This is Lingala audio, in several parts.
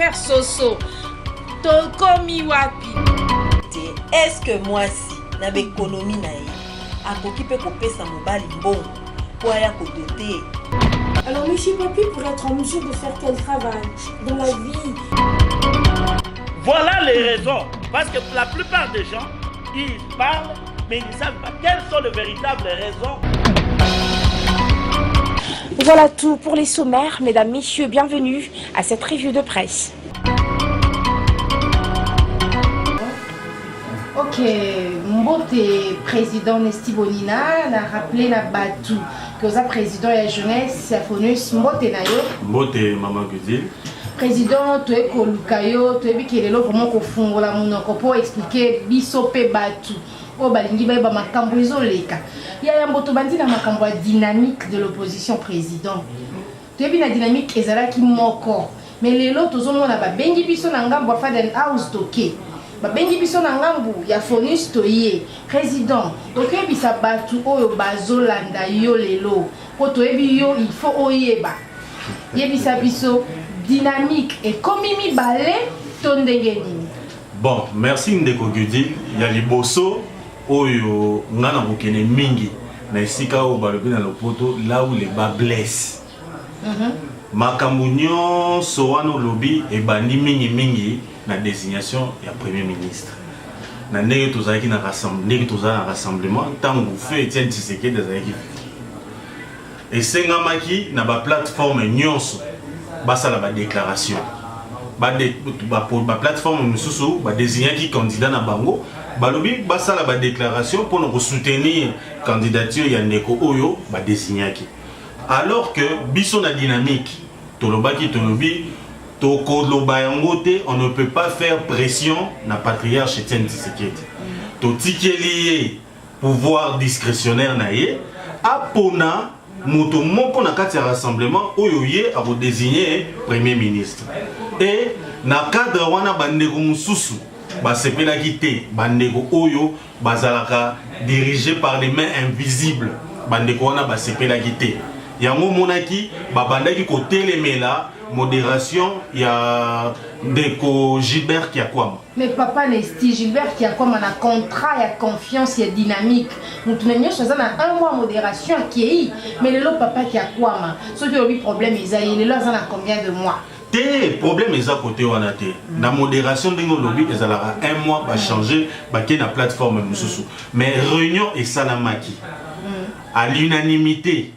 faire soso. Tokomi wapi. Est-ce que moi si na économie na ye akoki pe kopesa mobali mbongo pour aller kodoter? Alors monsieur Papi pour être en mesure de faire quel travail dans la vie? Voilà les raisons. Parce que la plupart des gens, ils parlent, mais ils ne savent pas quelles sont les véritables raisons. Voilà tout pour les sommaires. Mesdames, messieurs, bienvenue à cette revue de presse. Ok, Mbote président Nesti Bonina n'a rappelé la Batou que le président de la jeunesse Safonus Mbote Nayo. Mbote Maman Guzil. Président Toeko Lukayo, Toebi est là vraiment qu'on fonde la monoko pour expliquer Bisope Batou. Oh balingi ba makambo ezoleka. Il y a un Mbote bandi na makambo dynamique de l'opposition président. Toebi na dynamique ezalaki moko. Mais les lots tozomona ba bengi biso na ngambo fa den house toke. Babengi biso na ngambu ya Fonus toye président okebisa batu oyo bazolanda yo lelo ko toyebi yo il faut oyeba yebisa biso dynamique et komimi balé tondenge nini. Bon, merci Ndeko Gudi ya liboso oyo ngana bokene mingi na esika o balobi na lopoto là où les bas blessent. Makambo nyonso wana lobby e bandi mingi la désignation du Premier ministre. Na ndenge tozaki na rassemblement tant vous fait Etienne Tshisekedi des et sengamaki na ba plateforme nyonso basala ba déclaration ba plateforme mususu ba désigner qui candidat na bango balobi basala ba déclaration pour nous soutenir candidature ya ndeko oyo ba désigner qui alors que biso na dynamique tolobaki tolobi on ne peut pas faire pression na patriarche Etienne Tshisekedi. Totikeli pouvoir discrétionnaire na ye apona moto moko na kati rassemblement oyoye a désigner premier ministre. Et na cadre wana bandeko mususu ba sepela kité bandeko oyo bazalaka dirigé par les mains invisibles bandeko wana ba sepela kité. Yango monaki babandaki ko telemela modération, il y a Ndeko Gilbert qui a quoi? Mais papa Nesti Gilbert qui a quoi? On a contrat, il y a confiance, il y a dynamique. Nous tenons un mois modération qui est mais le lot papa qui a quoi? Ceux qui ont eu problème, ils ont combien de mois? Té problème est à côté on a té. La modération de nos lobby ils allaient un mois va changer, va quitter la plateforme mususu. Mais réunion et salamaki à l'unanimité.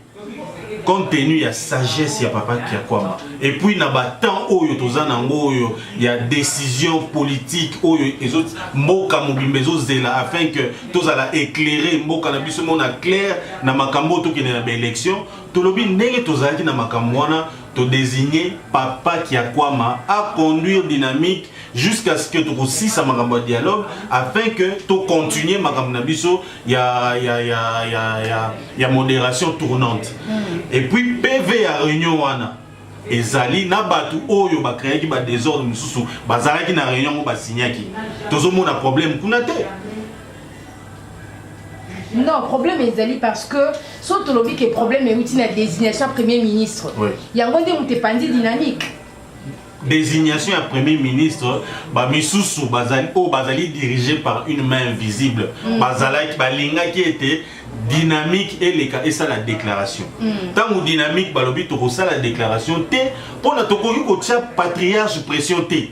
Compte tenu il y a sagesse il y a papa qui a quoi et puis na temps oyo tozana ngoyo il y a décision politique oyo les autres mboka mobimbezo zela afin que tous ala éclairer mboka na biso mona clair na makambo to kene na élection to lobi ndenge tozalaki na makambo wana to désigner papa qui a quoi à conduire dynamique jusqu'à ce que tu réussisses à makambo dialogue afin que tu continues makambo na biso il y a modération tournante. Et puis PV à réunion wana ezali na batu oyo ba créer ki ba désordre mususu bazalaki na réunion ba signaki tozomona problème kuna te. Non, problème ezali parce que surtout lobby que problème est la désignation premier ministre. Il y a un monde où pandi dynamique. Désignation à premier ministre, misusu bazali dirigé par une main invisible. Bazalaki balinga qui était dynamique et ça la déclaration. Tant ou dynamique balobi to ça la déclaration te pour na tokoki ko tia patriarche pression te.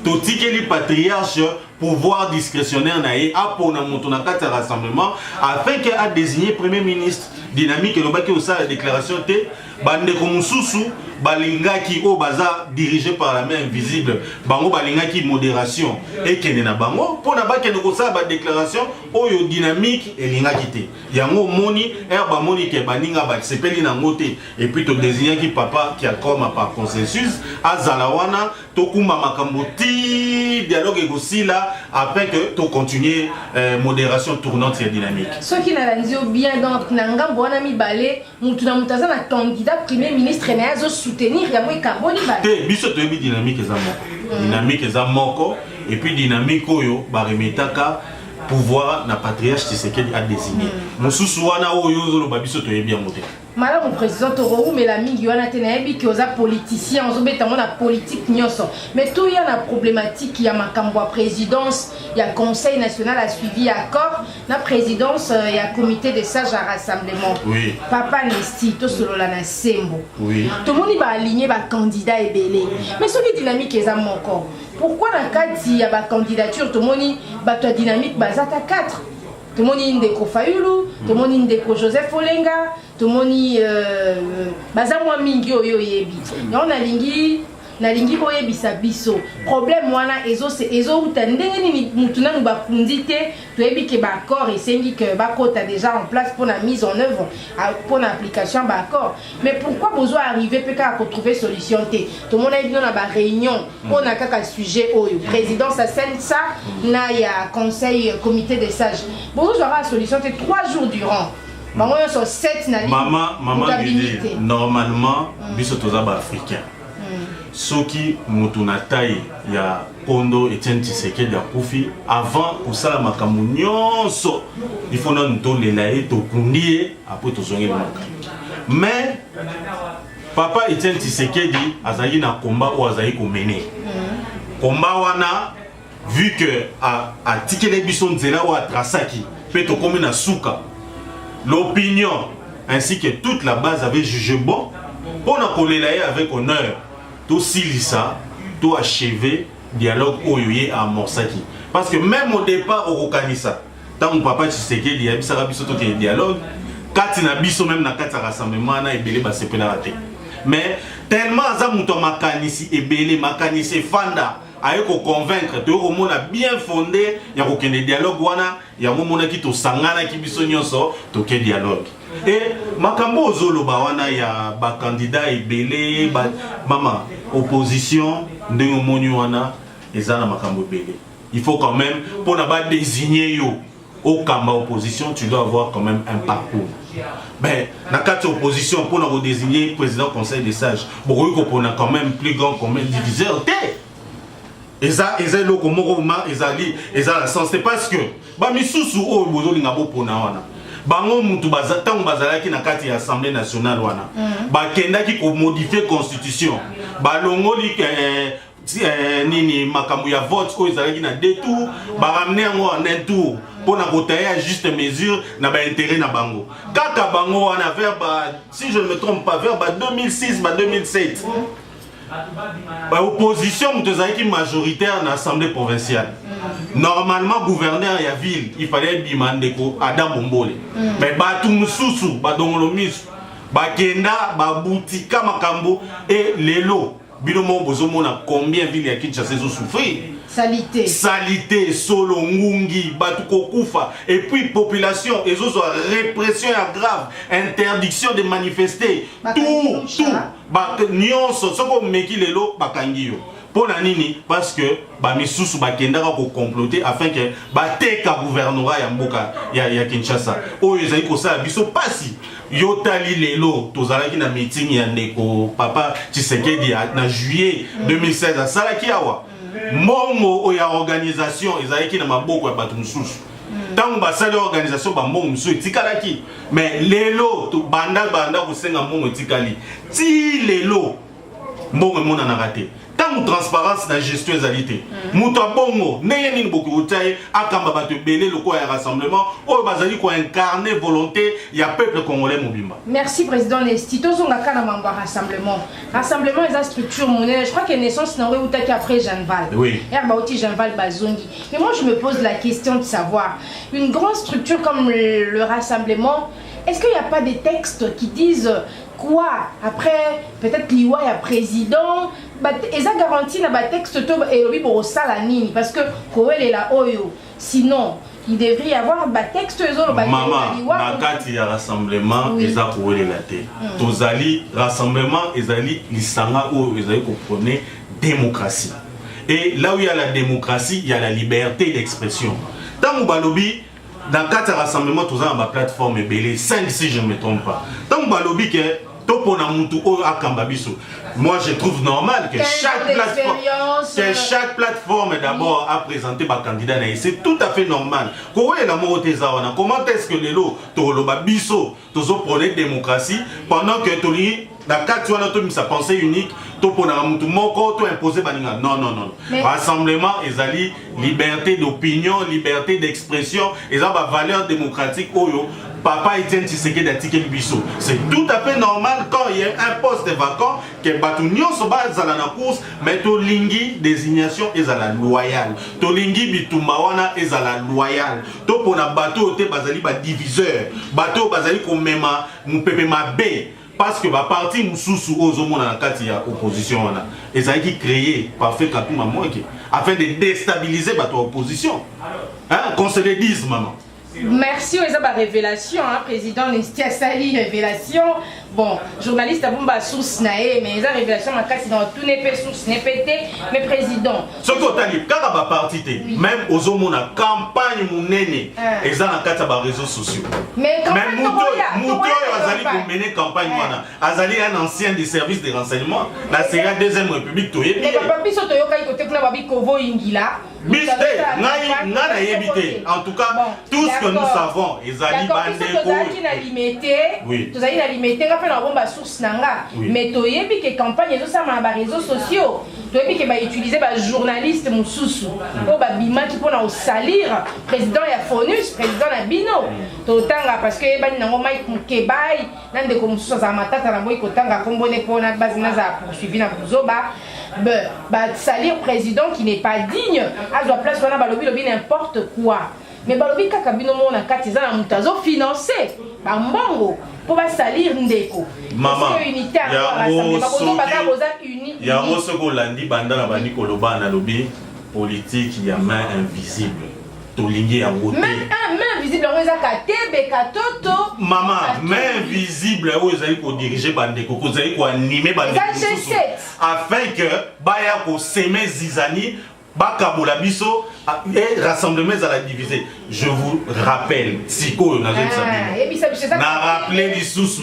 To tikeli patriarche pouvoir discrétionnaire naé a pour na moto na kati rassemblement afin que a désigné premier ministre dynamique et lobaki ça la déclaration te bande ko mususu balingaki o baza dirigé par la main invisible bango balingaki modération et kene na bango pour na ba kene ko ça ba déclaration oyo dynamique et lingaki te yango moni ba moni ke baninga ba sepeli na ngote et puis to désigner qui papa qui a comme par consensus azalawana to kumba makambo ti dialogue et là afin que tu continues modération tournante et dynamique. Ce qui n'a pas dit bien donc nanga bona mi balé mutuna mutaza na candidat premier ministre na zo soutenir ya moi carbone balé. Te biso to bi dynamique ezamoko. Dynamique ezamoko et puis dynamique oyo ba remetaka pouvoir na patriarche Tshisekedi a désigné. Mususu wana oyo zo lo biso to yebi ya moté. Madame le président Toro mais la mingi wana te na yebi ki oza politicien ozo beta mona politique nyonso mais tout y a la problématique ya makambo présidence ya conseil national a suivi accord na présidence ya comité de sages à rassemblement oui papa Nesti to solo la na sembo oui tout le monde va aligner ba candidat ebele mais ce qui dynamique eza moko pourquoi na kati ya ba candidature tout le monde ba to dynamique bazata 4 tout le monde Ndeko Fayulu, tout le monde Ndeko Joseph Olenga, tout le monde bazamwa mingi oyo yebi. On a lingi oyebi sabiso. Problème wana ezo uta ndenge ni mutuna nu bakundi te to yebi ke ba accord et sengi que ba kota déjà en place pour la mise en œuvre pour l'application ba accord. Mais pourquoi besoin arriver peut à retrouver solution te. Tout le monde a dit dans ba réunion on a kaka sujet oyo président ça scène ça na ya conseil comité des sages. Bonjour j'aurai la solution te 3 jours durant. Maman sur 7 na maman normalement biso toza ba africain. Soki mutuna tai ya Kondo Etienne Tshisekedi ya kufi avant kusala makambo nyonso il faut na ntolela e tokundi après tozongeli makambo mais papa Etienne Tshisekedi azali na combat ou azali ko mener combat wana vu que a tikele biso nzela ou atrasaki pe to komi na suka l'opinion ainsi que toute la base avait jugé bon pour na kolela avec honneur tout silisa, tout achevé dialogue oyoye à Morsaki. Parce que même au départ au Rokanisa, tant mon papa Tshisekedi a bisara biso to dialogue, quand na biso même na kata rassemblement na ebele ba sepela raté. Mais tellement za muto makanisi ebele makanisi fanda aye ko convaincre to ko mona bien fondé ya ko kende dialogue wana ya mona ki to sangana ki biso nyonso to ke dialogue. Et makambo ozolo ba wana ya ba candidat ebele ba mama opposition ndenge moni wana ezana makambo ebele. Il faut quand même pour na ba désigner yo au kamba opposition tu dois avoir quand même un parcours. Ben na kati opposition pour na désigner président conseil des sages. Beaucoup ko pona quand même plus grand comme diviseur té. Eza lo komoko ma ezali eza la sens c'est parce que ba misusu o bozolinga bo pona wana. Bango mutu bazatang bazalaki na kati ya Assemblée nationale wana bakendaki ko modifier constitution balongoli nini makambo ya vote ko ezalaki na 2 tours ba ramener ngo en 1 tour pour na kotailler à juste mesure na ba intérêt na bango kaka bango wana vers si je ne me trompe pas vers 2006 2007 ba opposition mutozaki majoritaire na Assemblée provinciale. Normalement gouverneur ya ville il fallait bimande ko Adam Bombole mais batu mususu badongolo misu bakenda babutika makambo et lelo binomo bozomona combien ville ya Kinshasa zo souffrir salité solo ngungi batu kokufa et puis population ezo répression ya grave interdiction de manifester tout ba nyonso soko meki lelo bakangi yo. Pour la nini parce que ba misusu ba kendaka ko comploter afin que ba teka gouvernorat ya mboka ya Kinshasa oyo ezali ko sala biso pasi yotali lelo tozalaki na meeting ya ndeko papa Tshisekedi na juillet 2016 a salaki awa mongo oya organisation ezalaki na maboko ya bato misusu tant ba sala organisation ba mongo misusu etikalaki mais lelo to banda ko senga mongo etikali ti lelo mongo mona na raté. Tant transparence na gestion ezalité muto bongo neye nini boku utaye akamba bato belé le quoi rassemblement o bazali ko incarner volonté ya peuple congolais mobimba. Merci président Nesti to zonga kana mamba rassemblement est une structure monnaie je crois que naissance na utaki après Jeanval oui ba oti Jeanval bazongi mais moi je me pose la question de savoir une grande structure comme le rassemblement est-ce qu'il n'y a pas des textes qui disent quoi après peut-être liwa ya président eza garantie na ba texte to et oui pour sala nini parce que koele la oyo sinon il devrait y avoir ba texte ezolo ba maman na kati ya rassemblement eza koele la te tozali rassemblement ezali lisanga oyo ezali ko prôner démocratie et là où il y a la démocratie il y a la liberté d'expression dans balobi dans quatre rassemblements tous en ma plateforme belé 5 si je ne me trompe pas dans balobi que topona mutu oyo akamba biso. Moi je trouve normal que chaque plateforme d'abord a présenté ba candidat na, c'est tout à fait normal. Ko la moteza wana, comment est-ce que lelo to loba biso tozo prôner démocratie pendant que toli la carte wana to sa pensée unique to pona mutu moko to imposer baninga. Non. Rassemblement ezali liberté d'opinion, liberté d'expression, ezali ba valeur démocratique oyo Papa Etienne Tshisekedi d'Atikel Bisso. C'est tout à fait normal quand il y a un poste vacant que Batunion Soba est à la course, mais Tolingi désignation est à la loyale. Tolingi Bitumbawana est à la loyale. Topona bateau te bazali ba diviseur. Bateau bazali ko mema mupepe mabe. Parce que ma parti Moussoussou Ozomo dans la carte ya opposition wana. Et ça a été créé par fait Katouma Moïke afin de déstabiliser votre opposition. Hein, qu'on se le dise maman. Merci aux révélations, hein, président Nestia Sali, révélation. Bon, journaliste à Bomba source naé, mais les révélations ma casse dans tout n'est pas source n'est pété, mais président. Ce que tu as dit, quand la partie même aux hommes la campagne mon néné, et ça dans quatre réseaux sociaux. Mais quand même Mouto Azali pour mener campagne wana, Azali un ancien des services de renseignement, la série deuxième République toyé. Mais papa biso toyoka côté kuna babi Kovo Ingila. En tout cas, tout ce que nous savons, Ezali Bandeko. Oui. Tous allez limiter, on fait la bombe à source nanga. Mais toyebi que campagne et tout ça dans les réseaux sociaux. Toyebi que va utiliser ba journaliste Moussoussou. Oh ba bima qui pour salir président ya Fonus, président na Bino. Totanga parce que ba nango Mike Mukebay, nande ko Moussoussou za matata na boy kotanga kombone pona bazina za poursuivi na Buzoba. Salir président qui n'est pas digne à la place on a balobi n'importe quoi mais balobi kaka bino mona katiza na mutazo financé ba mbongo pour ba salir ndeko maman ya moso ko landi banda na bani koloba na lobi politique ya main invisible tolingi ya wote main invisible on za katebe katoto maman main invisible o ezali ko diriger bandeko ko ezali ko animer bandeko afin que baya ko semer zizani bakabola biso et rassemblement à la diviser. Je vous rappelle Siko Nazo Sabino na rappelé du sousou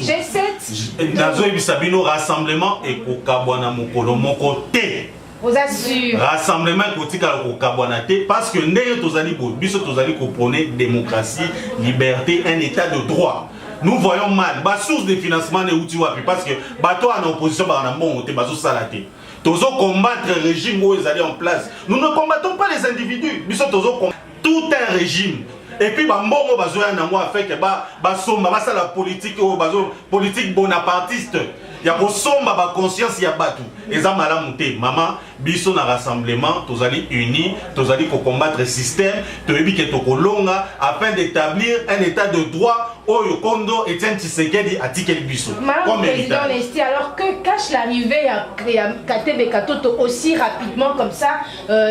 Nazo Sabino rassemblement et ko kabwana mokolo moko te. Vous assure. Rassemblement kotika ko kabwana te parce que ndeye tozali bo biso tozali ko prôner démocratie, liberté, un état de droit. Nous voyons mal ba source de financement ne uti wapi parce que bato en opposition ba na mbongo te bazo salate. Tozo combattre le régime où ils allaient en place. Nous ne combattons pas les individus, nous sommes tout un régime. Et puis mbongo bazo ya nango a fait que ba somba ba la politique politique bonapartiste. Ya ko somba ba conscience ya batu. Eza malamu te maman biso na rassemblement tozali unis, tozali ko combattre le système, toyebi ke tokolonga afin d'établir un état de droit. Oyo Kondo Etienne Tshisekedi Atikel Bisso. Madame le président Nesti, alors que cache l'arrivée à Katebe Katoto aussi rapidement comme ça,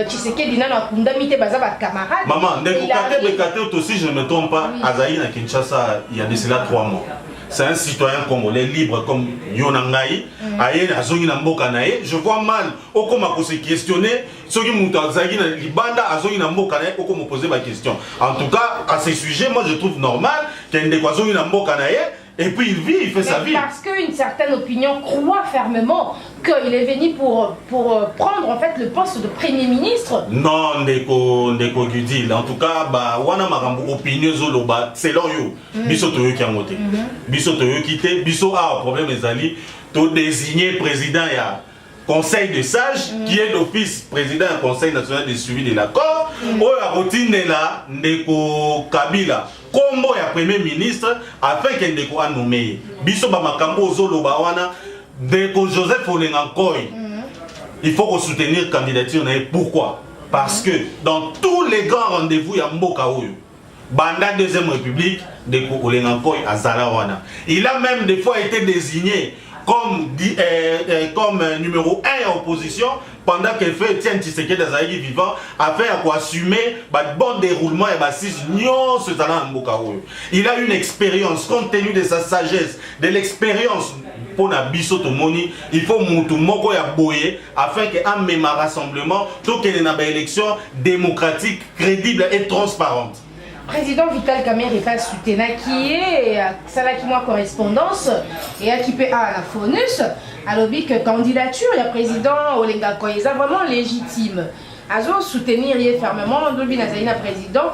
Tshisekedi n'a pas condamné Bazaba camarade. Maman, Katebe Katoto, si je ne me trompe pas, Azaï à Kinshasa, il y a de cela 3 mois. C'est un citoyen congolais libre comme Yonangaï. Je vois mal au comment se questionner. Ceux qui m'ont dit Libanda, Azongi Nambokanaï, au comment poser ma question. En tout cas, à ces sujets, moi je trouve normal qu'il y ait des Azongi Nambokanaï. Et puis il vit, il fait sa vie. Parce qu'une certaine opinion croit fermement qu'il est venu pour prendre en fait le poste de Premier ministre. Non, Ndeko Gudil. En tout cas, wana marambo opinion zoloba selon yo. Biso toyo ki amote. Biso toyo kité, biso a problème ezali to désigner président ya Conseil de sages qui est d'office président du Conseil national de suivi de l'accord. Oya rotine la Ndeko Kabila. Combo ya premier ministre afin que Ndeko a nommé biso ba makambo zoloba wana Ndeko Joseph Olengankoy. Il faut soutenir candidature. Pourquoi? Parce que dans tous les grands rendez-vous il y a Mboka Oyo. Banda deuxième république Ndeko Olengankoy azala wana. Il a même des fois été désigné comme numéro 1 en opposition pendant qu'elle fait Etienne Tshisekedi Azali vivant afin d'assumer le bon déroulement et il a une expérience compte tenu de sa sagesse, de l'expérience pour la biso tomoni, il faut mutu moko ya boye afin que un rassemblement tout qu'il y ait une élection démocratique, crédible et transparente. président Vital Kamerhe pas soutenu qui est ça là qui moi correspondance et qui peut à la FONUS alors que candidature il y a président Olenga Koyeza vraiment légitime azo soutenir fermement lobi na zaina président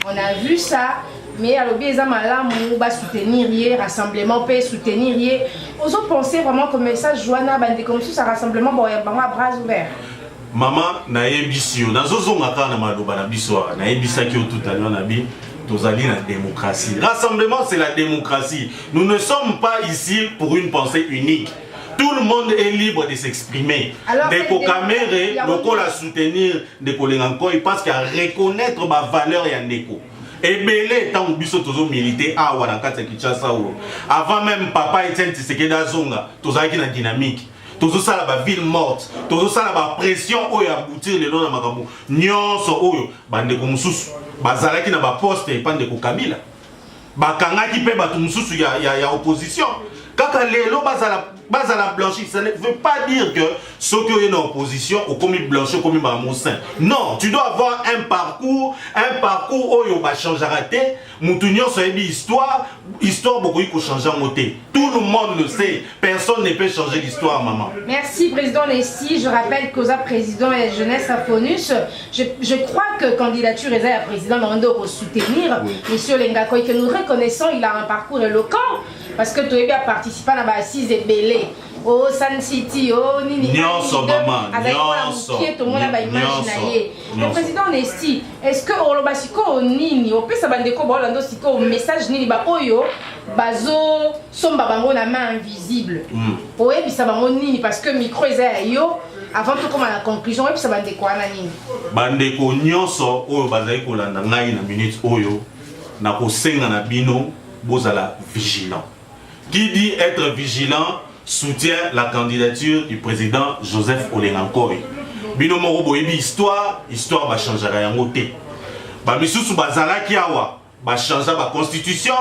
on a vu ça mais alors bien ça malamu ba soutenir rassemblement peut soutenir ozo penser vraiment que message joana bande comme ça rassemblement bon bras ouverts. Maman na yebisio nazozonga ka na maloba na biso na yebisaki tout à l'heure na bi tozali na démocratie. Rassemblement c'est la démocratie. Nous ne sommes pas ici pour une pensée unique. Tout le monde est libre de s'exprimer. Deko Kamerhe loko la soutenir Deko Lengankoy parce qu'à reconnaître ma valeur et ndeko. Et belé tant biso tozo militer a wana kata Kinshasa avant même papa Etienne Tshisekedi azonga tozali na dynamique. Tout ça la ville morte, tout ça la pression oyo aboutir le long na makambo. Nyonso oyo bande ko mususu. Bazalaki na ba poste et pande ko Kabila. Bakanga ki pe batu mususu ya opposition. Kaka lelo bazala blanchi, ça ne veut pas dire que ceux qui sont en opposition ou comme blanchi comme mamoussin. Non, tu dois avoir un parcours oyo ba changer raté. Moutounion ça histoire beaucoup il faut changer moté. Tout le monde le sait, personne ne peut changer l'histoire maman. Merci président Nesti, je rappelle qu'aux président et la jeunesse à FONUS, je crois que candidature est à président Nando pour soutenir monsieur Lengakoy que nous reconnaissons, il a un parcours éloquent parce que tu as participé à la assise et belé. Oh Sun City, oh Nini. Nyonso maman, nyonso. Le président Nesti, est-ce que au lobasiko nini, au pesa bandeko bolando siko message nini ba oyo bazo somba bango na main invisible. Oye bisa bango nini parce que micro eza yo avant tout comme à la conclusion et puis ça bandeko ana nini. Bandeko nyonso oyo bazali kolanda ngai na minute oyo na kosenga na bino bozala vigilant. Qui dit être vigilant soutient la candidature du président Joseph Olengankoy. Bino moko boyebi histoire va changer yango te. Ba misusu bazala ki awa ba changer ba constitution,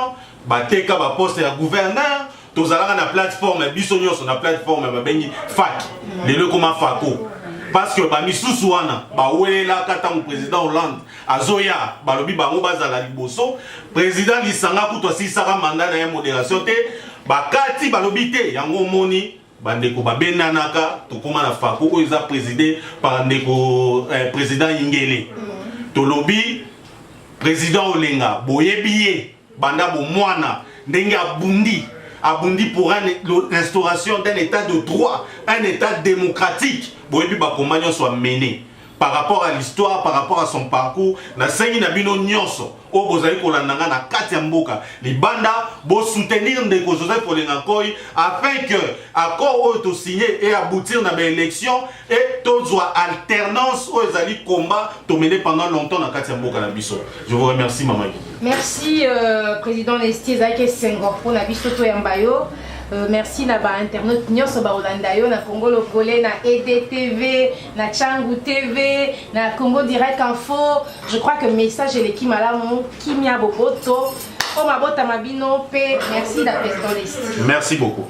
ba teka ba poste ya gouverneur, tozala na plateforme biso nyonso na plateforme ba bengi fac. Lelo koma fako. Parce que ba misusu wana ba welela kata mu président Hollande azoya balobi bango bazala liboso, président lisanga kutwa sisaka mandat na modération te. Bakati balobite yango moni bandeko babenanaka tokoma na fako oyo eza présidé par ndeko président Ingele tolobi président Olenga boyebiye banda bo mwana ndenge abundi pour l'instauration d'un état de droit, un état démocratique boyebi bakomanya soit mené par rapport à l'histoire, par rapport à son parcours, na sengi na bino nyonso o bozali kolandanga na kati ya mboka libanda bo soutenir ndeko Joseph Olengankoy afin que accord o to signé et aboutir na élection et tozwa alternance o ezali combat to mené pendant longtemps na kati ya mboka na biso. Je vous remercie maman. Merci président Nesti Zake Senghor na biso to yambayo. Merci na ba internet nyonso ba Olanda yo na Congo Lokole na EDTV na Changu TV na Congo Direct Info. Je crois que message est l'équipe malamu kimia boboto o mabota mabino pe merci la président Nesti. Merci beaucoup.